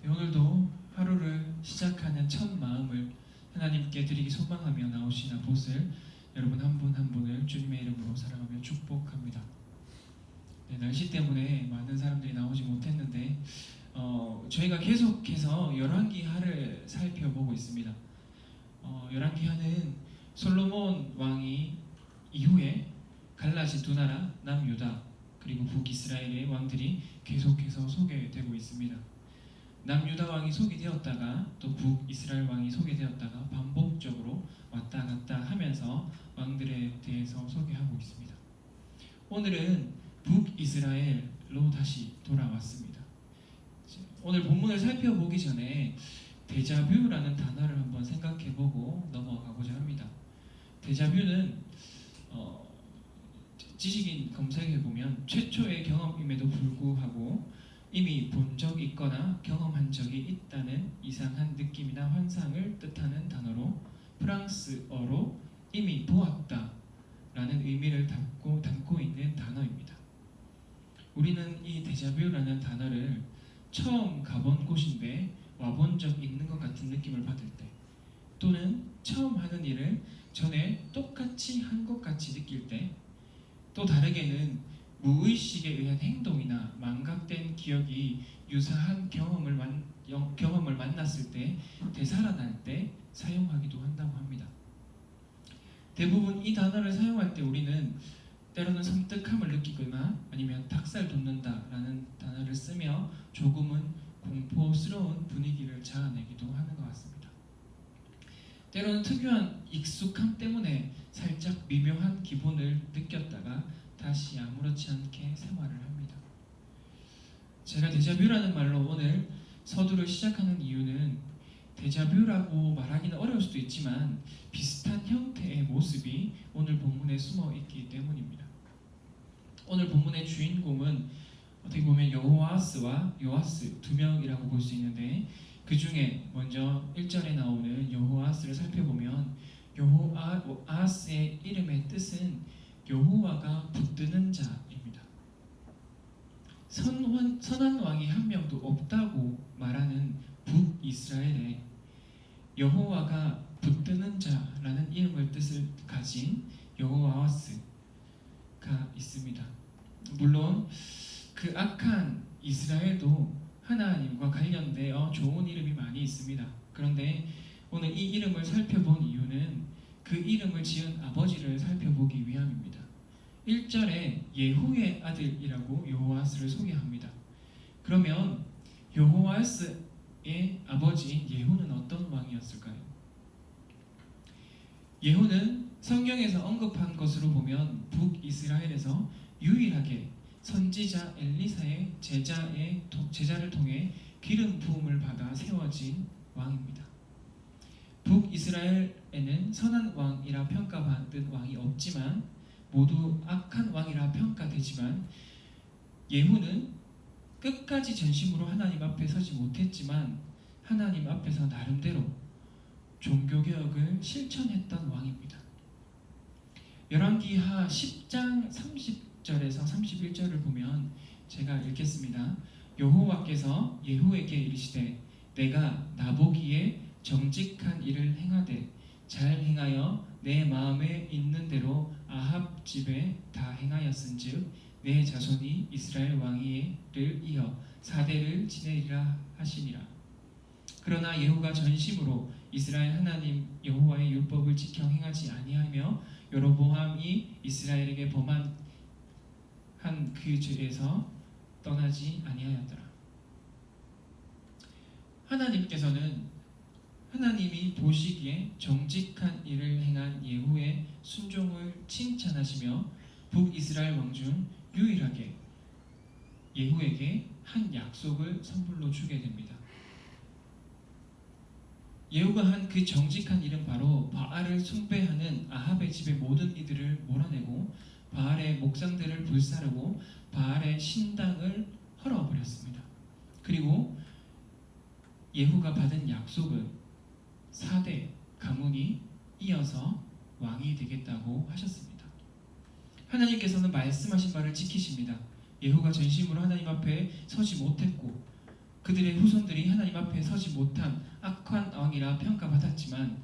오늘도 하루를 시작하는 첫 마음을 하나님께 드리기 소망하며 나오신 아봇을 여러분 한 분 한 분을 주님의 이름으로 사랑하며 축복합니다. 네, 날씨 때문에 많은 사람들이 나오지 못했는데 저희가 계속해서 열왕기하를 살펴보고 있습니다. 열왕기하는 솔로몬 왕이 이후에 갈라진 두 나라 남유다 그리고 북이스라엘의 왕들이 계속해서 소개되고 있습니다. 남유다 왕이 소개되었다가 또 북이스라엘 왕이 소개되었다가 반복적으로 왔다 갔다 하면서 왕들에 대해서 소개하고 있습니다. 오늘은 북이스라엘로 다시 돌아왔습니다. 오늘 본문을 살펴보기 전에 데자뷰라는 단어를 한번 생각해보고 넘어가고자 합니다. 데자뷰는 지식인 검색해보면 최초의 경험임에도 불구하고 이미 본 적이 있거나 경험한 적이 있다는 이상한 느낌이나 환상을 뜻하는 단어로 프랑스어로 이미 보았다 라는 의미를 담고 있는 단어입니다. 우리는 이 데자뷰라는 단어를 처음 가본 곳인데 와본 적 있는 것 같은 느낌을 받을 때, 또는 처음 하는 일을 전에 똑같이 한 것 같이 느낄 때, 또 다르게는 무의식에 의한 행동이나 망각된 기억이 유사한 경험을 만났을 때, 되살아날 때 사용하기도 한다고 합니다. 대부분 이 단어를 사용할 때 우리는 때로는 섬뜩함을 느끼거나 아니면 닭살 돋는다라는 단어를 쓰며 조금은 공포스러운 분위기를 자아내기도 하는 것 같습니다. 때로는 특유한 익숙함 때문에 살짝 미묘한 기분을 느꼈다가 다시 아무렇지 않게 생활을 합니다. 제가 데자뷰라는 말로 오늘 서두를 시작하는 이유는 데자뷰라고 말하기는 어려울 수도 있지만 비슷한 형태의 모습이 오늘 본문에 숨어 있기 때문입니다. 오늘 본문의 주인공은 어떻게 보면 여호아스와 요아스 두 명이라고 볼 수 있는데, 그 중에 먼저 1절에 나오는 여호아스를 살펴보면 여호아스의 이름의 뜻은 여호와가 붙드는 자입니다. 선한 왕이 한 명도 없다고 말하는 북이스라엘에 여호와가 붙드는 자라는 이름을 뜻을 가진 여호아스가 있습니다. 물론 그 악한 이스라엘도 하나님과 관련되어 좋은 이름이 많이 있습니다. 그런데 오늘 이 이름을 살펴본 이유는 그 이름을 지은 아버지를 살펴보기 위함입니다. 1절에 예후의 아들이라고 여호아스를 소개합니다. 그러면 여호아스의 아버지 예후는 어떤 왕이었을까요? 예후는 성경에서 언급한 것으로 보면 북이스라엘에서 유일하게 선지자 엘리사의 제자를 통해 기름 부음을 받아 세워진 왕입니다. 북이스라엘에는 선한 왕이라 평가받은 왕이 없지만 모두 악한 왕이라 평가되지만, 예후는 끝까지 전심으로 하나님 앞에 서지 못했지만 하나님 앞에서 나름대로 종교개혁을 실천했던 왕입니다. 열왕기하 10장 30절에서 31절을 보면 제가 읽겠습니다. 여호와께서 예후에게 이르시되 내가 나보기에 정직한 일을 행하되 잘 행하여 내 마음에 있는 대로 아합 집에 다 행하였은즉 내 자손이 이스라엘 왕위를 이어 4대를 지내리라 하시니라. 그러나 예후가 전심으로 이스라엘 하나님 여호와의 율법을 지켜 행하지 아니하며 여로보암이 이스라엘에게 범한 그 죄에서 떠나지 아니하였더라. 하나님께서는 하나님이 보시기에 정직한 일을 행한 예후의 순종을 칭찬하시며 북이스라엘 왕 중 유일하게 예후에게 한 약속을 선물로 주게 됩니다. 예후가 한 그 정직한 일은 바로 바알을 숭배하는 아합의 집의 모든 이들을 몰아내고 바알의 목상들을 불사르고 바알의 신당을 헐어버렸습니다. 그리고 예후가 받은 약속은 4대 가문이 이어서 왕이 되겠다고 하셨습니다. 하나님께서는 말씀하신 바를 지키십니다. 예후가 전심으로 하나님 앞에 서지 못했고 그들의 후손들이 하나님 앞에 서지 못한 악한 왕이라 평가받았지만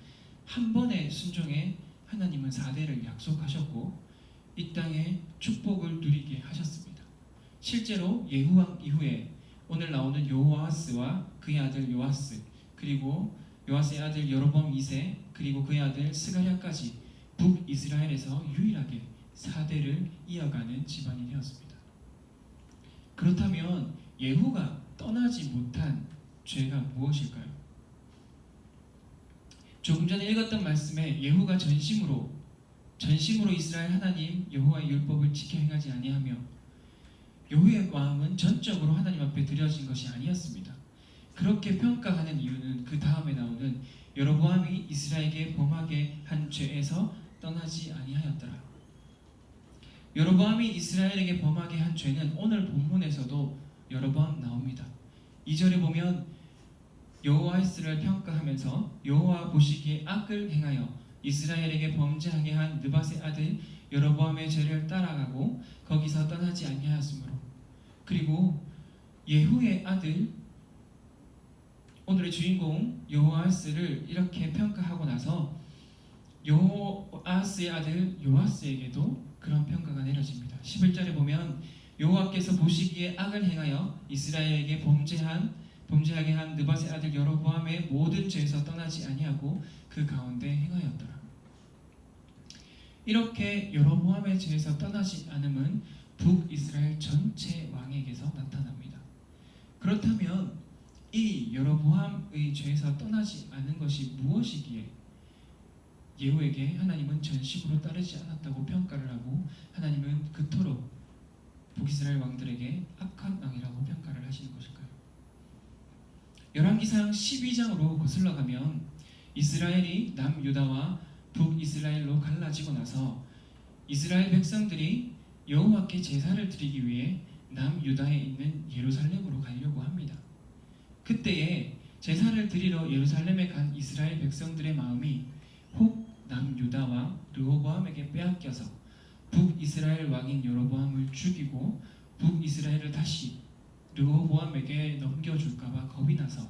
한 번의 순종에 하나님은 4대를 약속하셨고 이 땅에 축복을 누리게 하셨습니다. 실제로 예후왕 이후에 오늘 나오는 여호아스와 그의 아들 요아스, 그리고 요아스의 아들 여로보암 2세, 그리고 그의 아들 스가랴까지 북이스라엘에서 유일하게 4대를 이어가는 집안이 되었습니다. 그렇다면 예후가 떠나지 못한 죄가 무엇일까요? 조금 전에 읽었던 말씀에 예후가 전심으로 이스라엘 하나님 여호와의 율법을 지켜 행하지 아니하며 여호와의 마음은 전적으로 하나님 앞에 드려진 것이 아니었습니다. 그렇게 평가하는 이유는 그 다음에 나오는 여로보암이 이스라엘에게 범하게 한 죄에서 떠나지 아니하였더라. 여로보암이 이스라엘에게 범하게 한 죄는 오늘 본문에서도 여러 번 나옵니다. 2절에 보면 여호와스를 평가하면서 여호와 보시기에 악을 행하여 이스라엘에게 범죄하게 한 느밧의 아들 여로보암의 죄를 따라가고 거기서 떠나지 아니하였으므로, 그리고 예후의 아들 오늘의 주인공 여호아스를 이렇게 평가하고 나서 여호아스의 아들 요아스에게도 그런 평가가 내려집니다. 11절에 보면 여호와께서 보시기에 악을 행하여 이스라엘에게 범죄하게 한 느밧의 아들 여로보암의 모든 죄에서 떠나지 아니하고 그 가운데 행하였더라. 이렇게 여로보암의 죄에서 떠나지 않음은 북이스라엘 전체 왕에게서 나타납니다. 그렇다면 이 여로보암의 죄에서 떠나지 않은 것이 무엇이기에 예후에게 하나님은 전식으로 따르지 않았다고 평가를 하고 하나님은 그토록 북이스라엘 왕들에게 악한 왕이라고 평가를 하시는 것일까요? 열왕기상 12장으로 거슬러 가면 이스라엘이 남유다와 북이스라엘로 갈라지고 나서 이스라엘 백성들이 여호와께 제사를 드리기 위해 남유다에 있는 예루살렘으로 가려고 합니다. 그때에 제사를 드리러 예루살렘에 간 이스라엘 백성들의 마음이 혹 남유다와 르호보암에게 빼앗겨서 북이스라엘 왕인 여로보암을 죽이고 북이스라엘을 다시 르호보암에게 넘겨줄까봐 겁이 나서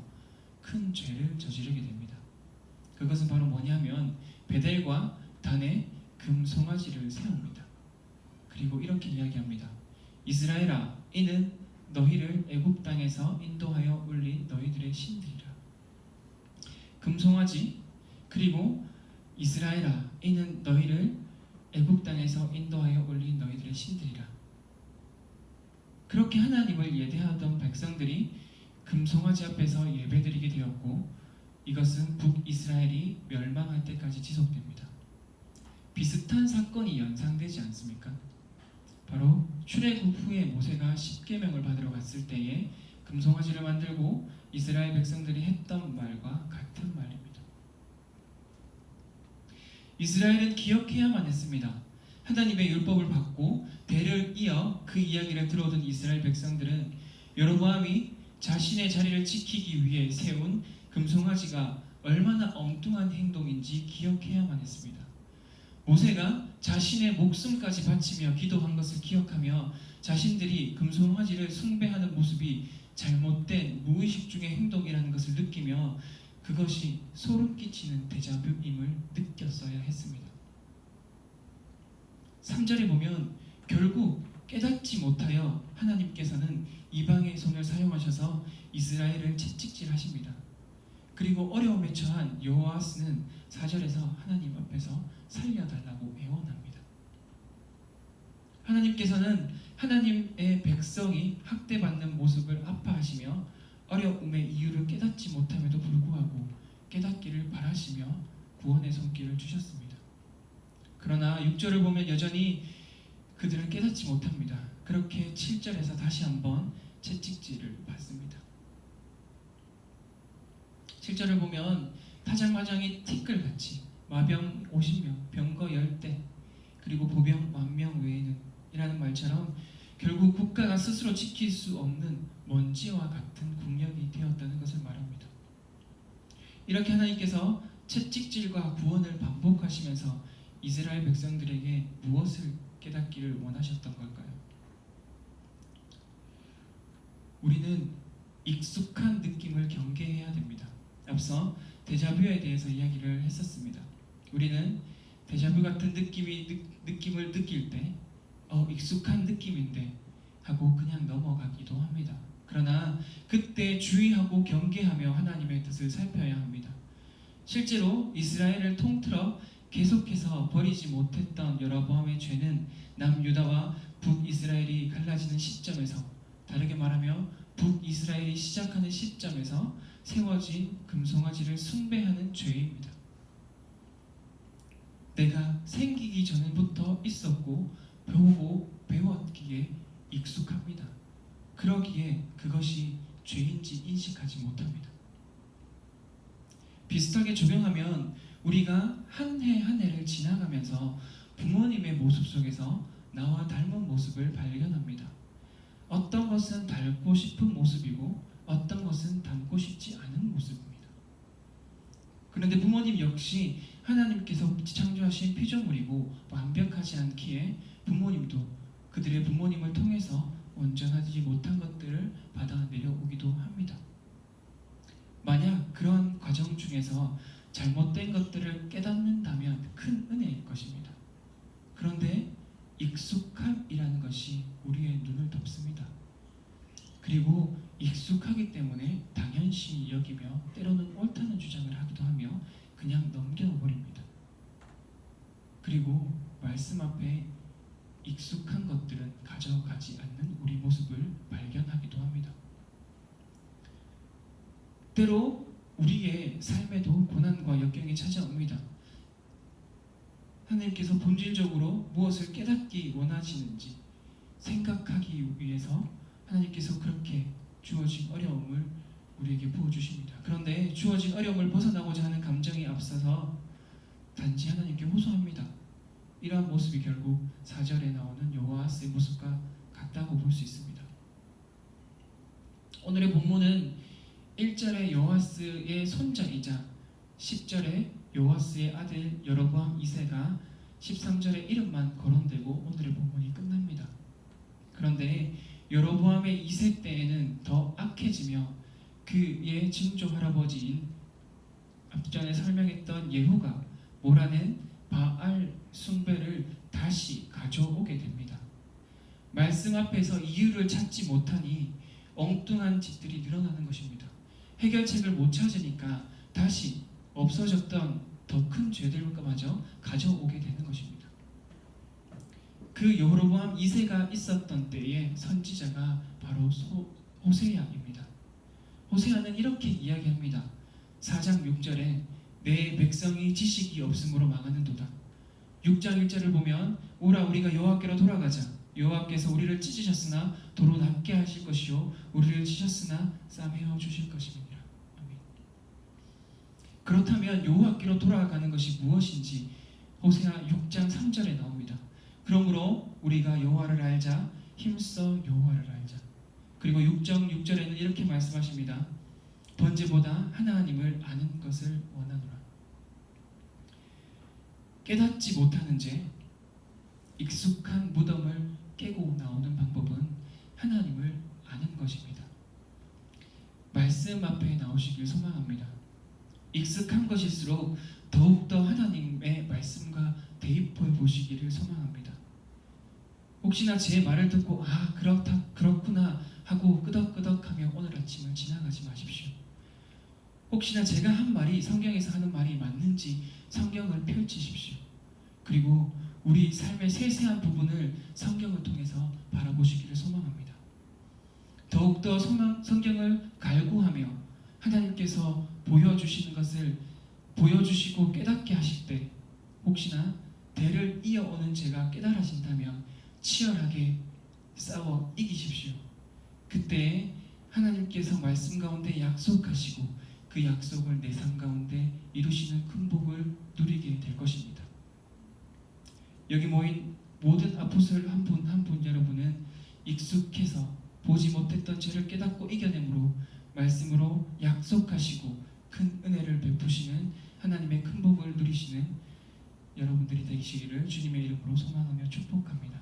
큰 죄를 저지르게 됩니다. 그것은 바로 뭐냐면 베델과 단에 금송아지를 세웁니다. 그리고 이렇게 이야기합니다. 이스라엘아, 이는 너희를 애굽 땅에서 인도하여 올린 너희들의 신들이라. 금송아지, 그리고 이스라엘아, 이는 너희를 애굽 땅에서 인도하여 올린 너희들의 신들이라. 그렇게 하나님을 예대하던 백성들이 금송아지 앞에서 예배드리게 되었고 이것은 북이스라엘이 멸망할 때까지 지속됩니다. 비슷한 사건이 연상되지 않습니까? 바로 출애굽 후에 모세가 십계명을 받으러 갔을 때에 금송아지를 만들고 이스라엘 백성들이 했던 말과 같은 말입니다. 이스라엘은 기억해야만 했습니다. 하나님의 율법을 받고 대를 이어 그 이야기를 들어오던 이스라엘 백성들은 여로보암이 자신의 자리를 지키기 위해 세운 금송아지가 얼마나 엉뚱한 행동인지 기억해야만 했습니다. 모세가 자신의 목숨까지 바치며 기도한 것을 기억하며 자신들이 금송아지를 숭배하는 모습이 잘못된 무의식 중의 행동이라는 것을 느끼며 그것이 소름 끼치는 데자뷰임을 느꼈어야 했습니다. 3절에 보면 결국 깨닫지 못하여 하나님께서는 이방의 손을 사용하셔서 이스라엘을 채찍질하십니다. 그리고 어려움에 처한 여호아스는 4절에서 하나님 앞에서 살려달라고 애원합니다. 하나님께서는 하나님의 백성이 학대받는 모습을 아파하시며 어려움의 이유를 깨닫지 못함에도 불구하고 깨닫기를 바라시며 구원의 손길을 주셨습니다. 그러나 6절을 보면 여전히 그들은 깨닫지 못합니다. 그렇게 7절에서 다시 한번 채찍질을 받습니다. 7절을 보면 타작마장이 티끌같이 마병 50명, 병거 10대, 그리고 보병 10,000명 외에는 이라는 말처럼 결국 국가가 스스로 지킬 수 없는 먼지와 같은 국력이 되었다는 것을 말합니다. 이렇게 하나님께서 채찍질과 구원을 반복하시면서 이스라엘 백성들에게 무엇을 깨닫기를 원하셨던 걸까요? 우리는 익숙한 느낌을 경계해야 됩니다. 앞서 데자뷰에 대해서 이야기를 했었습니다. 우리는 데자뷰 같은 느낌을 느낄 때 익숙한 느낌인데 하고 그냥 넘어가기도 합니다. 그러나 그때 주의하고 경계하며 하나님의 뜻을 살펴야 합니다. 실제로 이스라엘을 통틀어 계속해서 버리지 못했던 여로보암의 죄는 남유다와 북이스라엘이 갈라지는 시점에서, 다르게 말하며 북이스라엘이 시작하는 시점에서 세워진 금송아지를 숭배하는 죄입니다. 내가 생기기 전부터 있었고 배우고 배웠기에 익숙합니다. 그러기에 그것이 죄인지 인식하지 못합니다. 비슷하게 적용하면 우리가 한 해 한 해를 지나가면서 부모님의 모습 속에서 나와 닮은 모습을 발견합니다. 어떤 것은 닮고 싶은 모습이고 어떤 것은 닮고 싶지 않은 모습입니다. 그런데 부모님 역시 하나님께서 창조하신 피조물이고 완벽하지 않기에 부모님도 그들의 부모님을 통해서 온전하지 못한 것들을 받아 내려오기도 합니다. 만약 그런 과정 중에서 잘못된 것들을 깨닫는다면 큰 은혜일 것입니다. 그런데 익숙함이라는 것이 우리의 눈을 덮습니다. 그리고 익숙하기 때문에 당연시 여기며 때로는 옳다는 주장을 하기도 하며 그냥 넘겨버립니다. 그리고 말씀 앞에 익숙한 것들은 가져가지 않는 우리 모습을 발견하기도 합니다. 때로 우리의 삶에도 고난과 역경이 찾아옵니다. 하나님께서 본질적으로 무엇을 깨닫기 원하시는지 생각하기 위해서 하나님께서 그렇게 주어진 어려움을 우리에게 부어주십니다. 그런데 주어진 어려움을 벗어나고자 하는 감정이 앞서서 단지 하나님께 호소합니다. 이러한 모습이 결국 4절에 나오는 여호아스의 모습과 같다고 볼 수 있습니다. 오늘의 본문은 1절에 여호아스의 손자이자 10절에 여호아스의 아들 여로보암 2세가 13절에 이름만 거론되고 오늘의 본문이 끝납니다. 그런데 여로보암의 2세 때에는 더 악해지며 그의 증조 할아버지인 앞전에 설명했던 예후가 몰아낸 바알 숭배를 다시 가져오게 됩니다. 말씀 앞에서 이유를 찾지 못하니 엉뚱한 짓들이 늘어나는 것입니다. 해결책을 못 찾으니까 다시 없어졌던 더 큰 죄들마저 가져오게 되는 것입니다. 그 여로보암 2세가 있었던 때에 선지자가 바로 호세아입니다. 호세아는 이렇게 이야기합니다. 4장 6절에 내 백성이 지식이 없으므로 망하는도다. 6장 1절을 보면 오라 우리가 여호와께로 돌아가자. 여호와께서 우리를 찢으셨으나 도로 낫게 하실 것이요 우리를 치셨으나 싸매어 주실 것입니다. 아멘. 그렇다면 여호와께로 돌아가는 것이 무엇인지 호세아 6장 3절에 나옵니다. 그러므로 우리가 여호와를 알자 힘써 여호와를 알자. 그리고 6장 6절에는 이렇게 말씀하십니다. 번제보다 하나님을 아는 것을 원하노라. 깨닫지 못하는 죄, 익숙한 무덤을 깨고 나오는 방법은 하나님을 아는 것입니다. 말씀 앞에 나오시길 소망합니다. 익숙한 것일수록 더욱더 하나님의 말씀과 대입해 보시기를 소망합니다. 혹시나 제 말을 듣고 그렇구나 하고 끄덕끄덕하며 오늘 아침을 지나가지 마십시오. 혹시나 제가 한 말이 성경에서 하는 말이 맞는지 성경을 펼치십시오. 그리고 우리 삶의 세세한 부분을 성경을 통해서 바라보시기를 소망합니다. 더욱더 성경을 갈구하며 하나님께서 보여주시는 것을 보여주시고 깨닫게 하실 때 혹시나 대를 이어오는 죄가 깨달아진다면 치열하게 싸워 이기십시오. 그때 하나님께서 말씀 가운데 약속하시고 그 약속을 내 삶 가운데 이루시는 큰 복을 누리게 될 것입니다. 여기 모인 모든 아포스톨 한 분 한 분 여러분은 익숙해서 보지 못했던 죄를 깨닫고 이겨내므로 말씀으로 약속하시고 큰 은혜를 베푸시는 하나님의 큰 복을 누리시는 여러분들이 되시기를 주님의 이름으로 소망하며 축복합니다.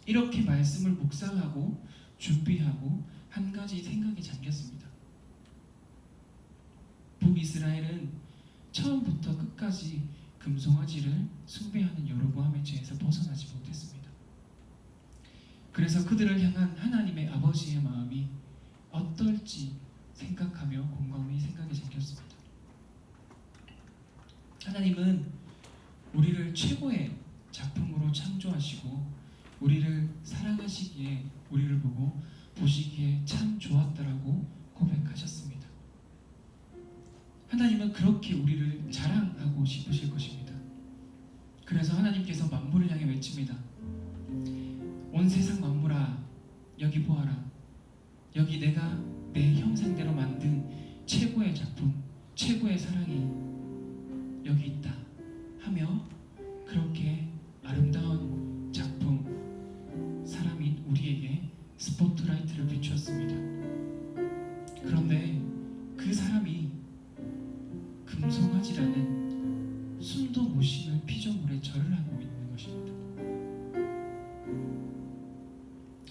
이렇게 말씀을 묵상하고 준비하고 한 가지 생각에 잠겼습니다. 북이스라엘은 처음부터 끝까지 금송아지를 숭배하는 여로보암의 죄에서 벗어나지 못했습니다. 그래서 그들을 향한 하나님의 아버지의 마음이 어떨지 생각하며 곰곰이 생각에 잠겼습니다. 하나님은 우리를 최고의 작품으로 창조하시고 우리를 사랑하시기에 우리를 보고 보시기에 참 좋았다라고 고백하셨습니다. 하나님은 그렇게 우리를 자랑하고 싶으실 것입니다. 그래서 하나님께서 만물을 향해 외칩니다. 온 세상 만물아, 여기 보아라. 여기 내가 내 형상대로 만든 최고의 작품, 최고의 사랑이 여기 있다 하며 그렇게 아름다운 작품, 사람인 우리에게 스포트라이트를 비추었습니다. 그런데 그 사람이 금송아지라는 숨도 못 쉬는 피조물에 절을 하고 있는 것입니다.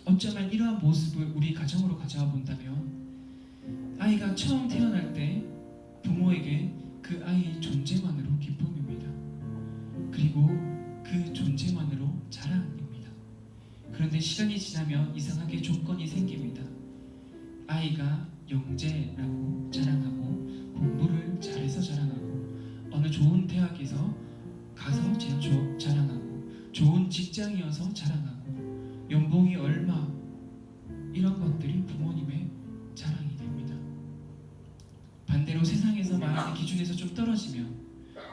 어쩌면 이러한 모습을 우리 가정으로 가져와 본다면 아이가 처음 태어날 때 부모에게 그 아이의 존재만으로 기쁨입니다. 그리고 그 존재만으로 자랑입니다. 그런데 시간이 지나면 이상하게 조건이 생깁니다. 아이가 영재라고 자랑하고 공부를 잘해서 자랑하고 어느 좋은 대학에서 가서 자랑하고 좋은 직장이어서 자랑하고 연봉이 얼마 이런 것들이 부모님의 자랑이 됩니다. 반대로 세상에서 말하는 기준에서 좀 떨어지면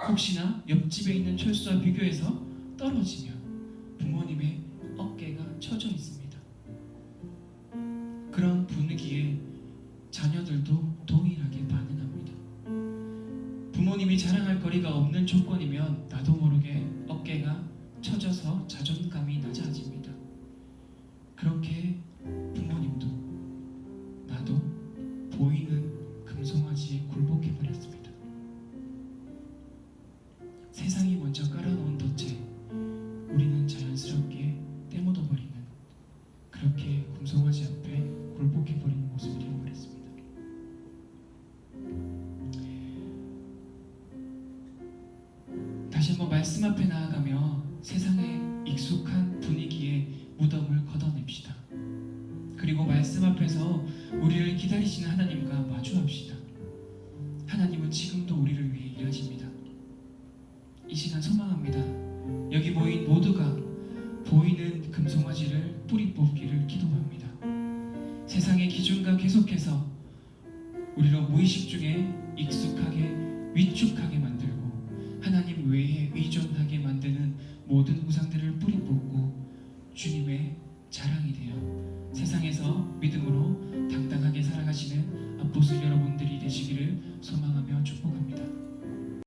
혹시나 옆집에 있는 철수와 비교해서 떨어지면 부모님의 어깨가 처져 있습니다. 그런 분위기에 자녀들도 동일하게 반응합니다. 부모님이 자랑할 거리가 없는 조건이면 나도 모르게 어깨가 처져서 자존감이 낮아집니다. 그렇게 부모님도 나도 보이는 금송아지에 굴복해버렸습니다. 세상이 먼저 깔아놓은 덫에 우리는 자연스럽게 떼묻어버리는 그렇게 금송아지 앞에 굴복해버리는 모습이 되어버렸습니다. 다시 한번 말씀 앞에 나아가며 세상의 익숙한 분위기에 무덤을 걷어냅시다. 그리고 말씀 앞에서 우리를 기다리시는 하나님과 마주합시다. 하나님은 지금도 우리를 위해 일하십니다. 이 시간 소망합니다. 여기 모인 모두가 보이는 금송아지를 뿌리 뽑기를 기도합니다. 세상의 기준과 계속해서 우리를 무의식 중에 익숙하게 위축하게 만들고 하나님 외에 의존하게 만드는 모든 우상들을 뿌리 뽑고 주님의 자랑이 되어 세상에서 믿음으로 당당하게 살아가시는 아포스톨 여러분들이 되시기를 소망하며 축복합니다.